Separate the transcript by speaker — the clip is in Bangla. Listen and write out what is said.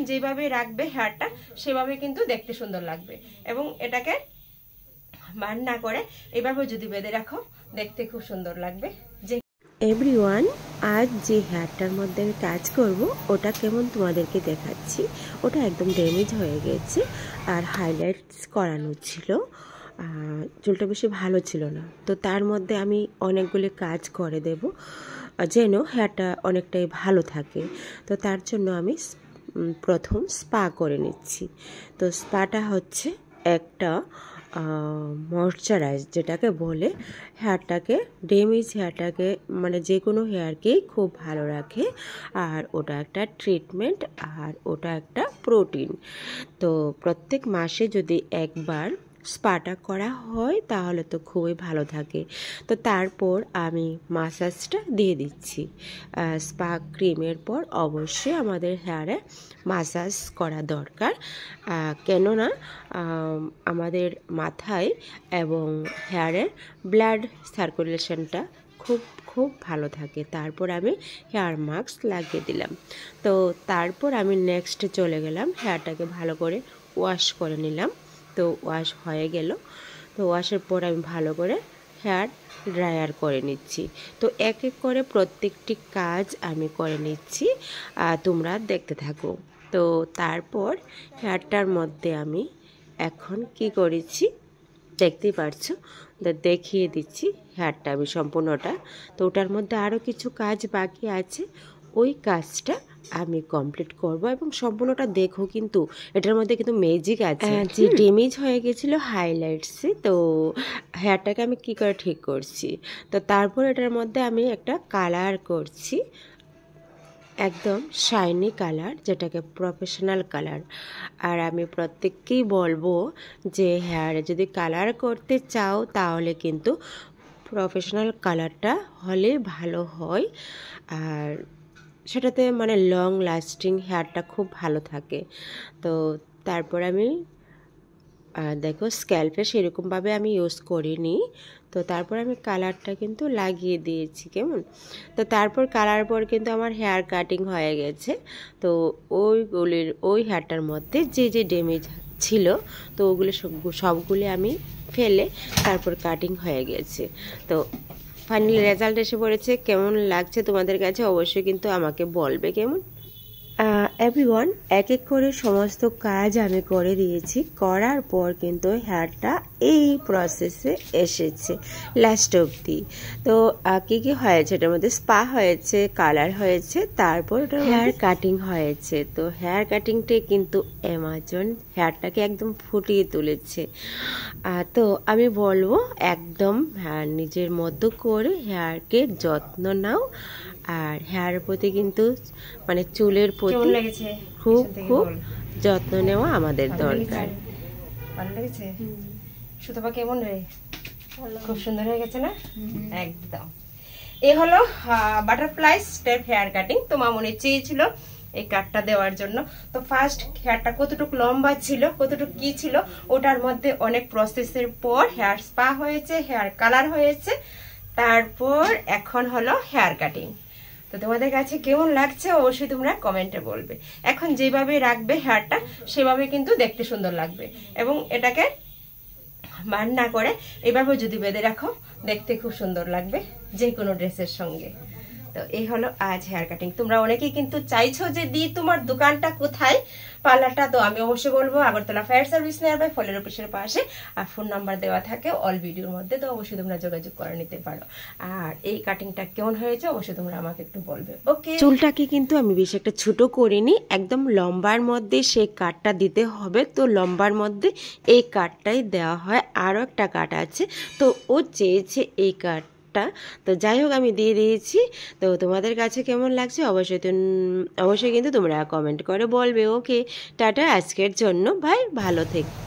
Speaker 1: যেভাবে রাখবে হেয়ারটা সেভাবে কিন্তু দেখতে সুন্দর লাগবে। এবং এটাকে বার না করে এভাবে যদি বেঁধে রাখো দেখতে খুব সুন্দর লাগবে। যে
Speaker 2: এভরিওয়ান, আজ যে হেয়ারটার মধ্যে আমি কাজ করব ওটা কেমন তোমাদেরকে দেখাচ্ছি। ওটা একদম ড্যামেজ হয়ে গেছে আর হাইলাইটস করানো ছিল, চুলটা বেশি ভালো ছিল না। তো তার মধ্যে আমি অনেকগুলি কাজ করে দেব যেন হেয়ারটা অনেকটাই ভালো থাকে। তো তার জন্য আমি প্রথম স্পা করে নিচ্ছি। তো স্পাটা হচ্ছে একটা ময়শ্চারাইজ, যেটাকে বলে হেয়ারটাকে, ড্যামেজ হেয়ারটাকে মানে যে কোনো হেয়ারকেই খুব ভালো রাখে। আর ওটা একটা ট্রিটমেন্ট আর ওটা একটা প্রোটিন। তো প্রত্যেক মাসে যদি একবার স্পাটা করা হয় তাহলে তো খুবই ভালো থাকে। তো তারপর আমি মাসাজটা দিয়ে দিচ্ছি। স্পা ক্রিমের পর অবশ্যই আমাদের হেয়ারে মাসাজ করা দরকার, কেননা আমাদের মাথায় এবং হেয়ারের ব্লাড সার্কুলেশনটা খুব ভালো থাকে। তারপর আমি হেয়ার মাস্ক লাগিয়ে দিলাম। তো তারপর আমি নেক্সট চলে গেলাম, হেয়ারটাকে ভালো করে ওয়াশ করে নিলাম। তো ওয়াশ হয়ে গেল। তো ওয়াশের পর আমি ভালো করে হেয়ার ড্রায়ার করে নিচ্ছি। তো এক এক করে প্রত্যেকটি কাজ আমি করে নিচ্ছি, তোমরা দেখতে থাকো। তো তারপর হেয়ারটার মধ্যে আমি এখন কি করেছি দেখতেই পারছো, তো দেখিয়ে দিচ্ছি হেয়ারটা আমি সম্পূর্ণটা। তো ওটার মধ্যে আরও কিছু কাজ বাকি আছে, ওই কাজটা আমি কমপ্লিট করব এবং সম্পূর্ণটা দেখো। কিন্তু এটার মধ্যে কিন্তু ম্যাজিক আছে। যে ড্যামেজ হয়ে গেছিলো হাইলাইটসে, তো হেয়ারটাকে আমি কি করে ঠিক করছি। তো তারপর এটার মধ্যে আমি একটা কালার করছি, একদম শাইনি কালার, যেটাকে প্রফেশনাল কালার। আর আমি প্রত্যেককেই বলবো যে হেয়ারে যদি কালার করতে চাও তাহলে কিন্তু প্রফেশনাল কালারটা হলে ভালো হয়, আর সেটাতে মানে লং লাস্টিং হেয়ারটা খুব ভালো থাকে। তো তারপর আমি দেখো স্ক্যাল্পে সেরকমভাবে আমি ইউজ করিনি। তো তারপর আমি কালারটা কিন্তু লাগিয়ে দিয়েছি, কেমন। তো তারপর কালার পর কিন্তু আমার হেয়ার কাটিং হয়ে গেছে। তো ওই হেয়ারটার মধ্যে যে ড্যামেজ ছিল, তো ওগুলো সবগুলি আমি ফেলে তারপর কাটিং হয়ে গেছে। তো ফাইনালি রেজাল্ট এসে পড়েছে। কেমন লাগছে তোমাদের কাছে অবশ্যই কিন্তু আমাকে বলবে, কেমন। এভরিওয়ান, এক এক করে সমস্ত কাজ আমি করে দিয়েছি। করার পর কিন্তু হেয়ারটা এই প্রসেসে এসেছে লাস্ট অবধি। তো কি হয়েছে, এটার মধ্যে স্পা হয়েছে, কালার হয়েছে, তারপর হেয়ার কাটিং হয়েছে। তো হেয়ার কাটিংটাই কিন্তু অ্যামাজন হেয়ারটাকে একদম ফুটিয়ে তুলেছে। তো আমি বলবো একদম নিজের মতো করে হেয়ারকে যত্ন নাও। আর হেয়ারের প্রতি কিন্তু মানে চুলের প্রতি খুব যত্ন নেওয়া আমাদের দরকার।
Speaker 1: ভালো লেগেছে? সুতপা কেমন রে? খুব সুন্দর হয়ে গেছে না? একদম। এ হলো বাটারফ্লাই স্টেপ হেয়ার কাটিং। তো মামুনি চেয়েছিল এই কাটটা দেওয়ার জন্য। তো ফার্স্ট হেয়ারটা কতটুকু লম্বা ছিল, কতটুকু কি ছিল, ওটার মধ্যে অনেক প্রসেসের পর হেয়ার স্পা হয়েছে, হেয়ার কালার হয়েছে, তারপর এখন হলো হেয়ার কাটিং। তো তোমাদের কাছে কেমন লাগছে অবশ্যই তোমরা কমেন্টে বলবে। এখন যেভাবে রাখবে হেয়ারটা সেভাবে কিন্তু দেখতে সুন্দর লাগবে। এবং এটাকে বার না করে এভাবে যদি বেঁধে রাখো দেখতে খুব সুন্দর লাগবে যে কোনো ড্রেসের সঙ্গে। তো এই হলো আজ হেয়ার কাটিং। তোমরা অনেকেই কিন্তু চাইছো যে দি তোমার দোকানটা কোথায়, পার্লারটা। তো আমি অবশ্যই বলবো Agartala fire service nearby ফলের অফিসের পাশে, আর ফোন নাম্বার দেওয়া থাকে অল ভিডিওর মধ্যে। তো অবশ্যই তোমরা যোগাযোগ করে নিতে পারো। আর এই কাটিংটা কেমন হয়েছে অবশ্যই তোমরা আমাকে একটু বলবে। ওকে,
Speaker 2: চুলটাকে কিন্তু আমি বেশ একটা ছোট করিনি, একদম লম্বার মধ্যে সেই কাটটা দিতে হবে। তো লম্বার মধ্যে এই কাটটাই দেওয়া হয়। আরও একটা কাট আছে, তো ও চেয়েছে এই কাট। তো যাই হোক আমি দিয়ে দিয়েছি। তো তোমাদের কাছে কেমন লাগছে অবশ্যই কিন্তু তোমরা কমেন্ট করে বলবে। ওকে, টাটা আজকের জন্য, ভাই ভালো থেকো।